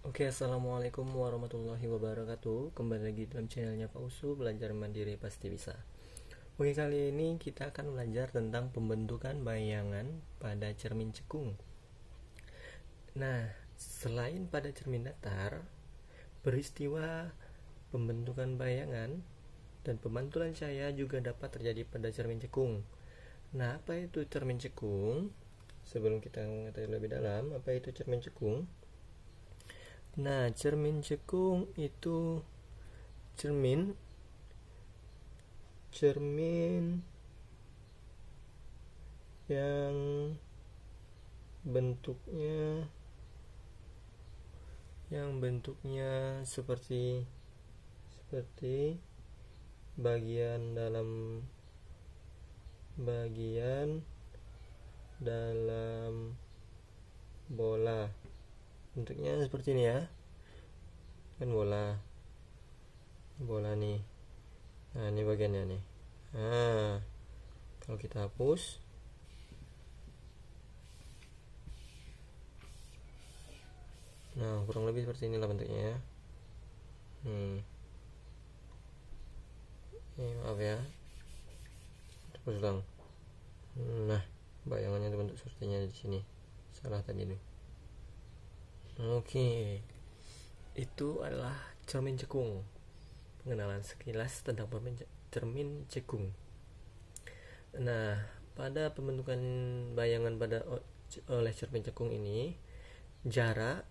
Oke, assalamualaikum warahmatullahi wabarakatuh. Kembali lagi dalam channelnya Pak Usu, belajar mandiri pasti bisa. Oke, kali ini kita akan belajar tentang pembentukan bayangan pada cermin cekung. Nah, selain pada cermin datar, peristiwa pembentukan bayangan dan pemantulan cahaya juga dapat terjadi pada cermin cekung. Nah, apa itu cermin cekung? Sebelum kita mengetahui lebih dalam, apa itu cermin cekung? Nah, cermin cekung itu cermin cermin yang bentuknya seperti bagian dalam bola. Bentuknya seperti ini ya, kan bola nih. Nah, ini bagiannya nih. Nah, kalau kita hapus, nah kurang lebih seperti inilah bentuknya ya. Maaf ya, hapus ulang. Nah, bayangannya terbentuk sepertinya di sini. Salah tadi nih. Oke, itu adalah cermin cekung. Pengenalan sekilas tentang cermin cekung. Nah, pada pembentukan bayangan oleh cermin cekung ini, jarak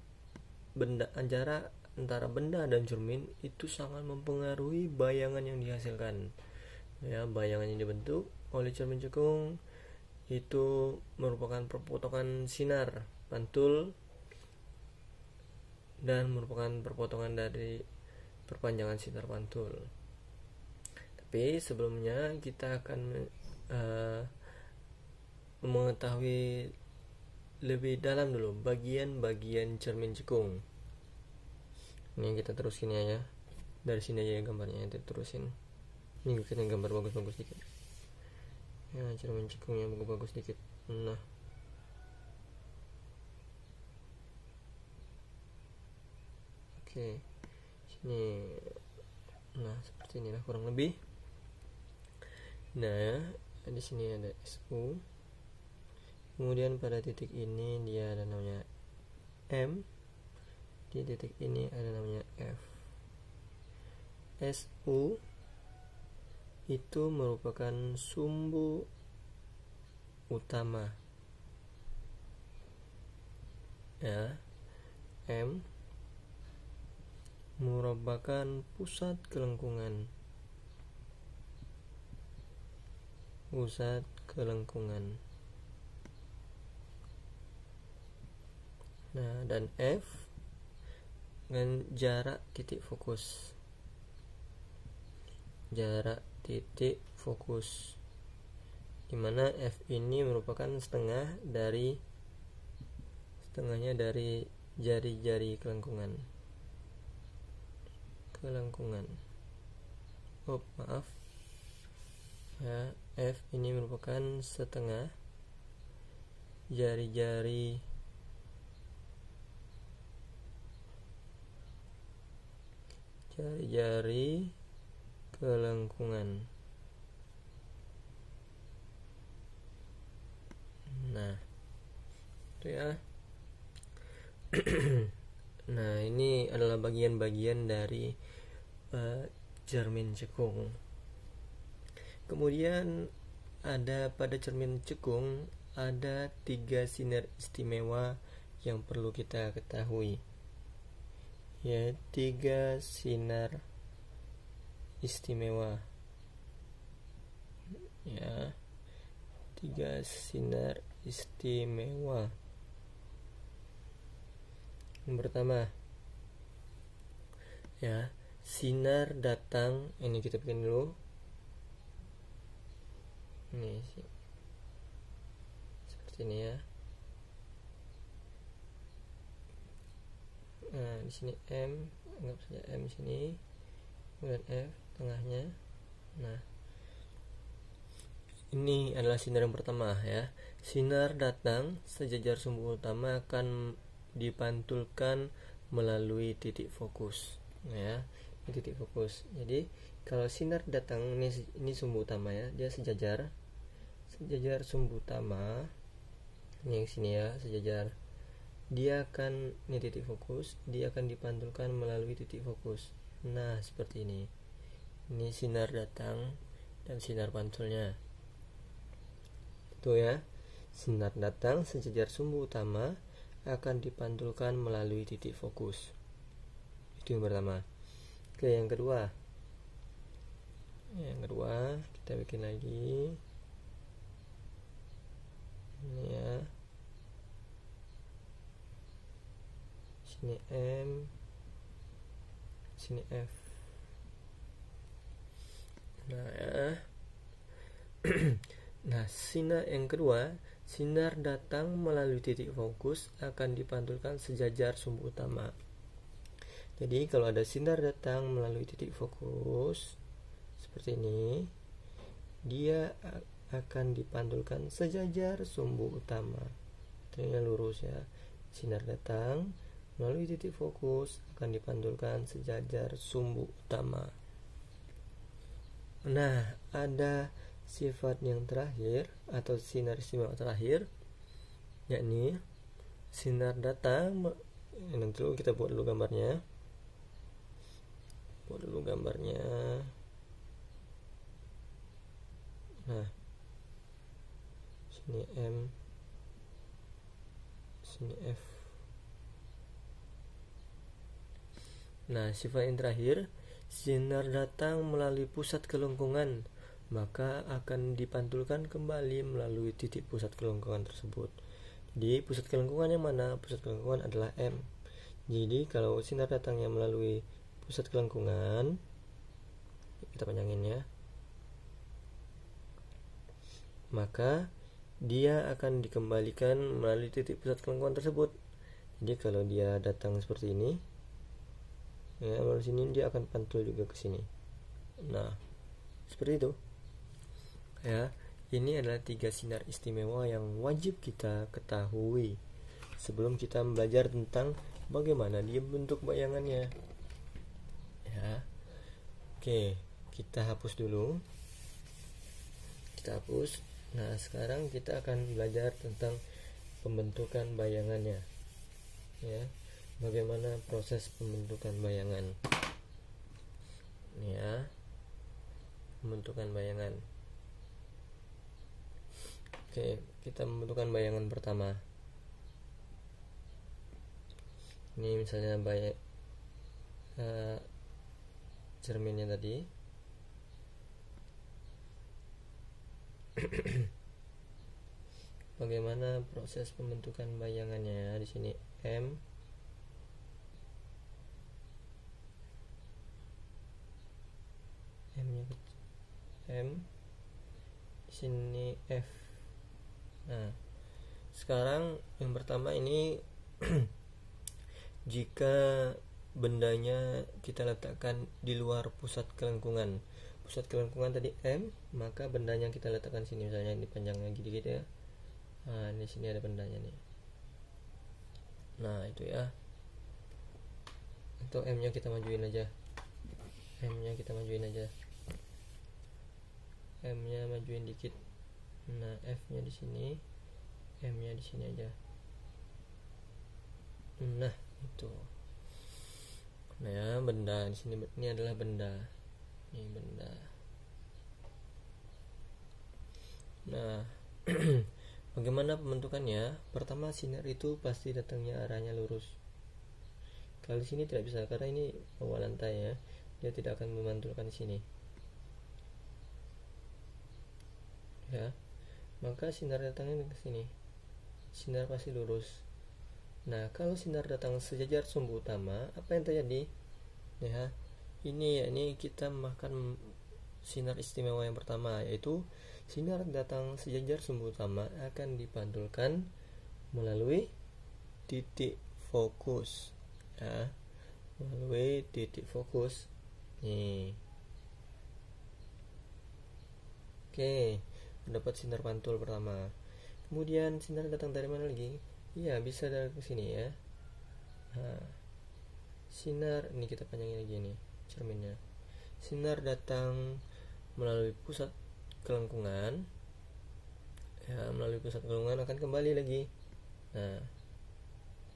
antara benda dan cermin itu sangat mempengaruhi bayangan yang dihasilkan. Ya, bayangan yang dibentuk oleh cermin cekung itu merupakan perpotongan sinar pantul dan merupakan perpotongan dari perpanjangan sinar pantul. Tapi sebelumnya kita akan mengetahui lebih dalam dulu bagian-bagian cermin cekung. Ini kita terusin ya. Dari sini aja gambarnya kita terusin. Ini kita gambar bagus-bagus dikit. Ya, cermin cekungnya bagus-bagus dikit. Nah, oke. Sini. Nah, seperti inilah kurang lebih. Nah, di sini ada SU. Kemudian pada titik ini dia ada namanya M. Di titik ini ada namanya F. SU itu merupakan sumbu utama. Ya. M merupakan pusat kelengkungan. Nah, dan F dengan jarak titik fokus. Dimana F ini merupakan setengahnya dari jari-jari kelengkungan. Maaf ya, F ini merupakan setengah jari-jari kelengkungan. Nah, itu ya. Nah, ini adalah bagian-bagian dari cermin cekung. Kemudian pada cermin cekung ada 3 sinar istimewa yang perlu kita ketahui. Ya, 3 sinar istimewa. Ya, 3 sinar istimewa. Yang pertama, ya, sinar datang. Ini kita bikin dulu. Ini seperti ini ya. Nah, di sini M, anggap saja M sini, kemudian F tengahnya. Nah, ini adalah sinar yang pertama ya. Sinar datang sejajar sumbu utama akan dipantulkan melalui titik fokus. Nah ya, ini titik fokus. Jadi kalau sinar datang, ini sumbu utama ya, dia sejajar sumbu utama. Ini yang sini ya, sejajar. Dia akan, ini titik fokus, dia akan dipantulkan melalui titik fokus. Nah seperti ini. Ini sinar datang dan sinar pantulnya. Itu ya. Sinar datang sejajar sumbu utama akan dipantulkan melalui titik fokus. Itu yang pertama. Oke, yang kedua. Yang kedua, kita bikin lagi. Ini ya. Sini M, sini F. Nah ya. Nah, sinar yang kedua, sinar datang melalui titik fokus akan dipantulkan sejajar sumbu utama. Jadi kalau ada sinar datang melalui titik fokus seperti ini, dia akan dipantulkan sejajar sumbu utama. Artinya lurus ya. Sinar datang melalui titik fokus akan dipantulkan sejajar sumbu utama. Nah, ada sifat yang terakhir atau sinar istimewa terakhir, yakni sinar datang. Nanti dulu kita buat dulu gambarnya. Nah, sini M, sini F. Nah, sifat yang terakhir, sinar datang melalui pusat kelengkungan, maka akan dipantulkan kembali melalui titik pusat kelengkungan tersebut. Jadi pusat kelengkungan yang mana? Pusat kelengkungan adalah M. Jadi kalau sinar datangnya melalui pusat kelengkungan, kita panjangin ya, maka dia akan dikembalikan melalui titik pusat kelengkungan tersebut. Jadi kalau dia datang seperti ini ya, melalui sini dia akan pantul juga ke sini. Nah, seperti itu ya. Ini adalah 3 sinar istimewa yang wajib kita ketahui sebelum kita belajar tentang bagaimana dia bentuk bayangannya ya. Oke, kita hapus dulu. Kita hapus. Nah, sekarang kita akan belajar tentang pembentukan bayangannya ya. Bagaimana proses pembentukan bayangan ya. Pembentukan bayangan. Oke, kita membentukkan bayangan pertama. Ini misalnya cerminnya tadi. Bagaimana proses pembentukan bayangannya? Di sini M, di sini F. Nah, sekarang yang pertama ini jika bendanya kita letakkan di luar pusat kelengkungan. Pusat kelengkungan tadi M, maka bendanya kita letakkan sini, misalnya ini panjangnya dikit ya. Nah, di sini ada bendanya nih. Nah, itu ya. Atau M-nya kita majuin aja. M-nya majuin dikit. Nah, F-nya di sini, M-nya di sini aja. Nah, itu. Nah, ya, benda di sini, ini adalah benda. Ini benda. Nah, bagaimana pembentukannya? Pertama, sinar itu pasti datangnya arahnya lurus. Kalau di sini tidak bisa karena ini bawah lantai ya. Dia tidak akan memantulkan di sini. Ya. Maka sinar datangnya ke sini. Sinar pasti lurus. Nah, kalau sinar datang sejajar sumbu utama, apa yang terjadi? Ya, ini kita makan sinar istimewa yang pertama, yaitu sinar datang sejajar sumbu utama akan dipantulkan melalui titik fokus. Ya, melalui titik fokus. Nih. Oke, dapat sinar pantul pertama. Kemudian sinar datang dari mana lagi? Iya, bisa dari sini ya. Nah, sinar, ini kita panjangin lagi nih cerminnya. Sinar datang melalui pusat kelengkungan, ya, melalui pusat kelengkungan akan kembali lagi. Nah,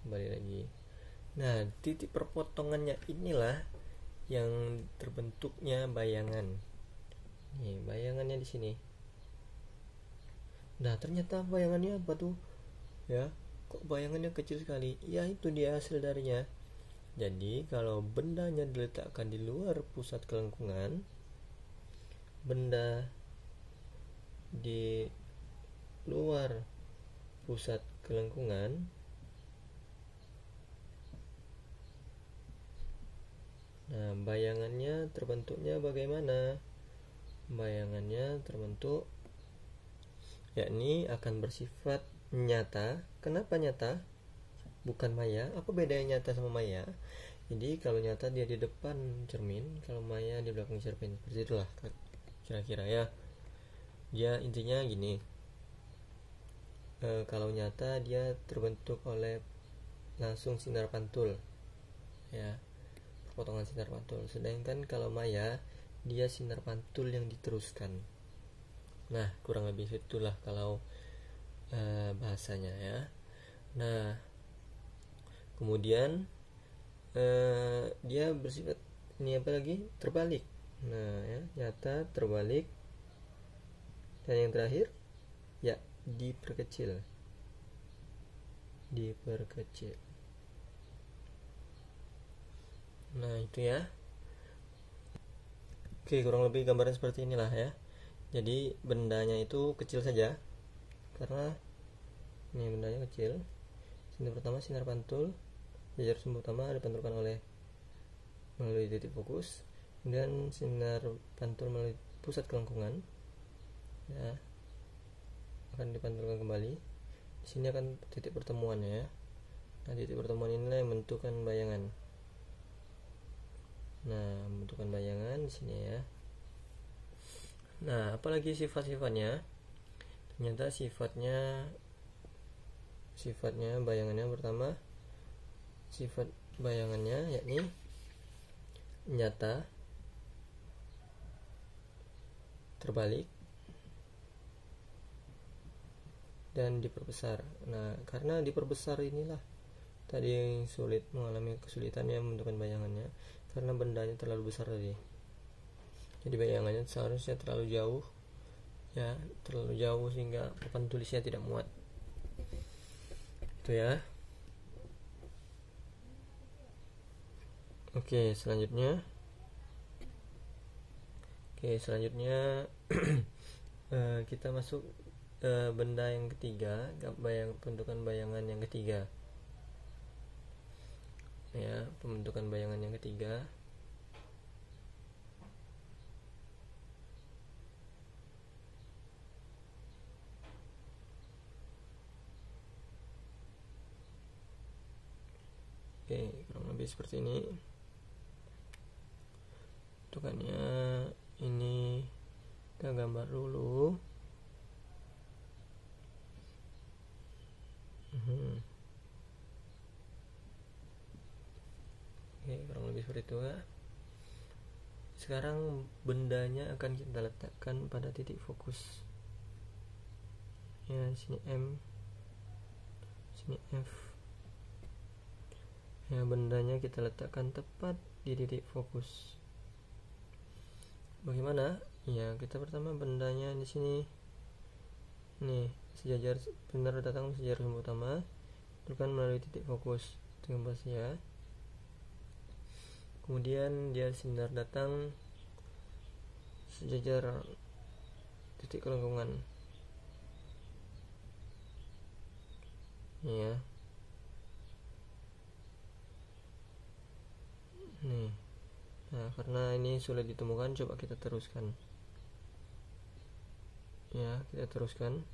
kembali lagi. Nah, titik perpotongannya inilah yang terbentuknya bayangan. Nih, bayangannya di sini. Nah, ternyata bayangannya apa tuh? Ya, kok bayangannya kecil sekali? Ya, itu dia hasil darinya. Jadi, kalau bendanya diletakkan di luar pusat kelengkungan, benda di luar pusat kelengkungan, nah, bayangannya terbentuknya bagaimana? Bayangannya terbentuk yakni akan bersifat nyata. Kenapa nyata? Bukan maya. Apa bedanya nyata sama maya? Jadi kalau nyata dia di depan cermin, kalau maya di belakang cermin. Seperti itulah kira-kira ya. Dia intinya gini. Kalau nyata dia terbentuk oleh langsung sinar pantul. Ya, potongan sinar pantul. Sedangkan kalau maya dia sinar pantul yang diteruskan. Nah, kurang lebih itulah kalau bahasanya ya. Nah, kemudian dia bersifat ini apa lagi? Terbalik. Nah, ya, nyata, terbalik. Dan yang terakhir ya diperkecil. Diperkecil. Nah, itu ya. Oke, kurang lebih gambaran seperti inilah ya. Jadi bendanya itu kecil saja karena ini bendanya kecil. Sinar pertama sinar pantul, jajar sumber utama dipantulkan melalui titik fokus, kemudian sinar pantul melalui pusat kelengkungan, ya, akan dipantulkan kembali. Di sini akan titik pertemuannya ya. Nah, titik pertemuan inilah yang menentukan bayangan. Nah, menentukan bayangan di sini ya. Nah, apalagi sifat-sifatnya? Ternyata sifatnya bayangannya pertama, sifat bayangannya yakni nyata, terbalik, dan diperbesar. Nah, karena diperbesar inilah tadi yang sulit, mengalami kesulitan yang menentukan bayangannya karena bendanya terlalu besar tadi. Jadi bayangannya seharusnya terlalu jauh, ya, terlalu jauh sehingga papan tulisnya tidak muat. Itu ya. Oke, selanjutnya kita masuk benda yang ketiga, pembentukan bayangan yang ketiga. Ya, pembentukan bayangan yang ketiga. Oke, kurang lebih seperti ini. Bentukannya ini kita gambar dulu. Oke, kurang lebih seperti itu ya. Sekarang bendanya akan kita letakkan pada titik fokus. Ya, sini M, sini F. Ya, bendanya kita letakkan tepat di titik fokus. Bagaimana? Ya, kita pertama bendanya di sini. Nih, sejajar benar datang sejajar sumber utama, tentukan melalui titik fokus. Dengan ya. Kemudian dia sinar datang sejajar titik kelengkungan. Ya. Nih. Nah, karena ini sulit ditemukan, coba kita teruskan. Ya, kita teruskan.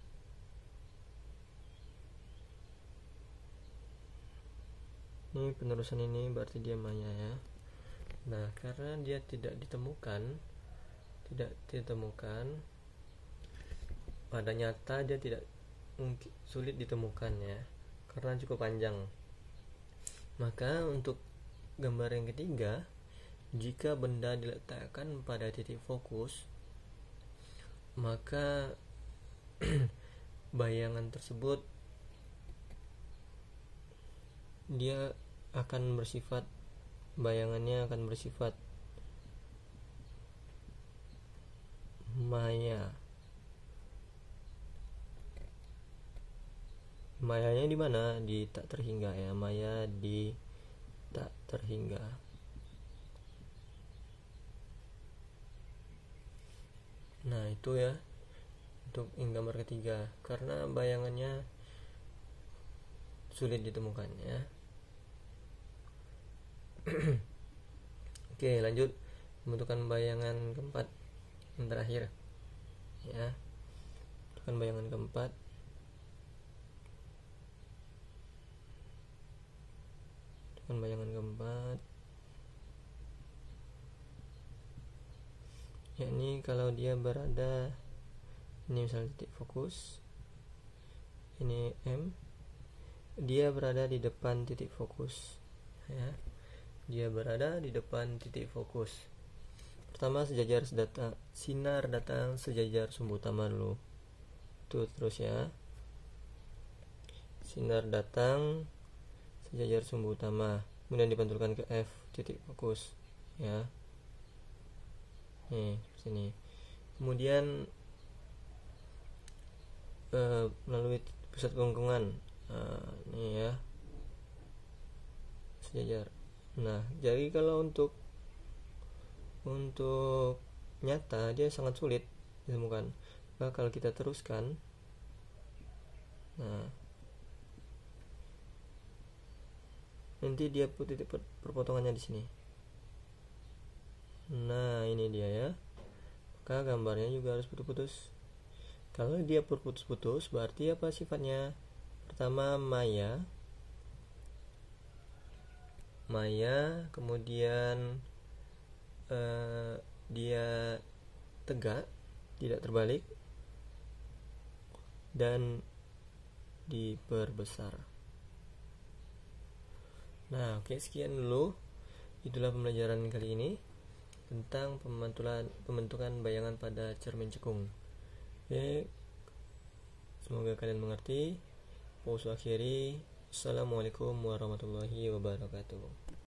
Ini penerusan ini berarti dia maya ya. Nah, karena dia tidak ditemukan, pada nyata dia tidak mungkin, sulit ditemukan ya, karena cukup panjang. Maka untuk gambar yang ketiga, jika benda diletakkan pada titik fokus, maka bayangan tersebut bayangannya akan bersifat maya. Mayanya di mana? Di tak terhingga ya. Maya di tak terhingga. Nah, itu ya untuk yang gambar ketiga, karena bayangannya sulit ditemukan ya. Oke, lanjut pembentukan bayangan keempat yang terakhir ya. Pembentukan bayangan keempat. Yakni kalau dia berada, ini misalnya titik fokus, ini M, dia berada di depan titik fokus ya. Dia berada di depan titik fokus. Pertama, sinar datang sejajar sumbu utama dulu. Itu terus ya. Sinar datang sejajar sumbu utama, kemudian dipantulkan ke F titik fokus ya. Nih, sini. Kemudian melalui pusat kerongkongan. Nih ya. Sejajar. Nah, jadi kalau untuk nyata dia sangat sulit ditemukan. Nah, kalau kita teruskan, nah nanti dia titik perpotongannya di sini. Nah, ini dia ya. Maka gambarnya juga harus putus-putus. Kalau dia berputus-putus, berarti apa sifatnya? Pertama, maya, kemudian dia tegak, tidak terbalik, dan diperbesar. Nah, oke, sekian dulu. Itulah pembelajaran kali ini tentang pembentukan bayangan pada cermin cekung. Oke, semoga kalian mengerti. Pausu akhiri. Assalamualaikum warahmatullahi wabarakatuh.